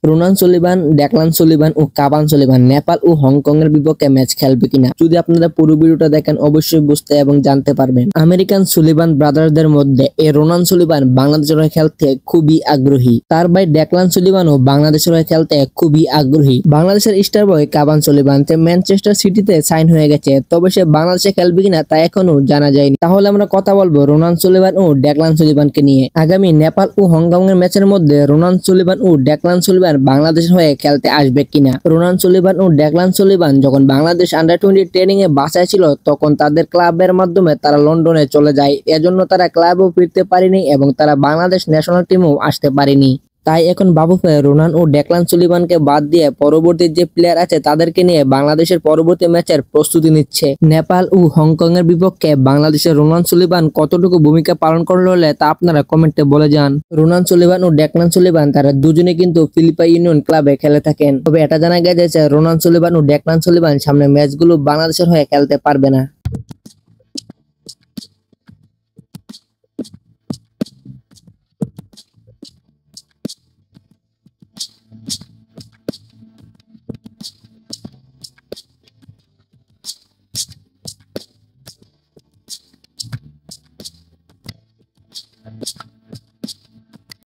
Ronan Sullivan, Declan Sullivan ও Cavan Sullivan Nepal ও Hong Kong এর বিপক্ষে match খেলবে কিনা। যদি আপনারা পুরো ভিডিওটা দেখেন অবশ্যই বুঝতে এবং জানতে পারবেন। আমেরিকান সুলিভান ব্রাদারদের মধ্যে এই রোনান সুলিভান বাংলাদেশের হয়ে খেলতে খুবই আগ্রহী। তার ভাই ডেকলান সুলিভানও বাংলাদেশের হয়ে খেলতে খুবই আগ্রহী। বাংলাদেশের স্টার বয় কাভান সুলিভান ম্যানচেস্টার সিটিতে সাইন হয়ে গেছে, তবে সে বাংলাদেশে খেলবে কিনা তা এখনো জানা যায়নি। তাহলে আমরা কথা বলবো রোনান সুলিভান ও ডেকলান সুলিভানকে নিয়ে। আগামী নেপাল ও হংকং এর ম্যাচের মধ্যে রোনান সুলিভান ও ডেকলান সুলিভান বাংলাদেশের হয়ে খেলতে আসবে কিনা। রোনান সুলিভান ও ডেকলান সুলিভান যখন বাংলাদেশ আন্ডার-20 ট্রেনিং এ বাসায় ছিল তখন তাদের ক্লাবের মাধ্যমে তারা লন্ডনে চলে যায়, এজন্য তারা ক্লাবেও ফিরতে পারেনি এবং তারা বাংলাদেশ ন্যাশনাল টিমেও আসতে পারেনি। তাই এখন বাফুফে রোনান ও ডেকলান সুলিভানকে বাদ দিয়ে পরবর্তী যে প্লেয়ার আছে তাদেরকে নিয়ে বাংলাদেশের পরবর্তী ম্যাচের প্রস্তুতি নিচ্ছে। নেপাল ও হংকং এর বিপক্ষে বাংলাদেশের রোনান সুলিভান কতটুকু ভূমিকা পালন করলো হলে তা আপনারা কমেন্টে বলে যান। রোনান সুলিভান ও ডেকলান সুলিভান তারা দুজনে কিন্তু ফিলিপাই ইউনিয়ন ক্লাবে খেলে থাকেন, তবে এটা জানা গেছে রোনান সুলিভান ও ডেকলান সুলিভান সামনে ম্যাচগুলো বাংলাদেশের হয়ে খেলতে পারবে না।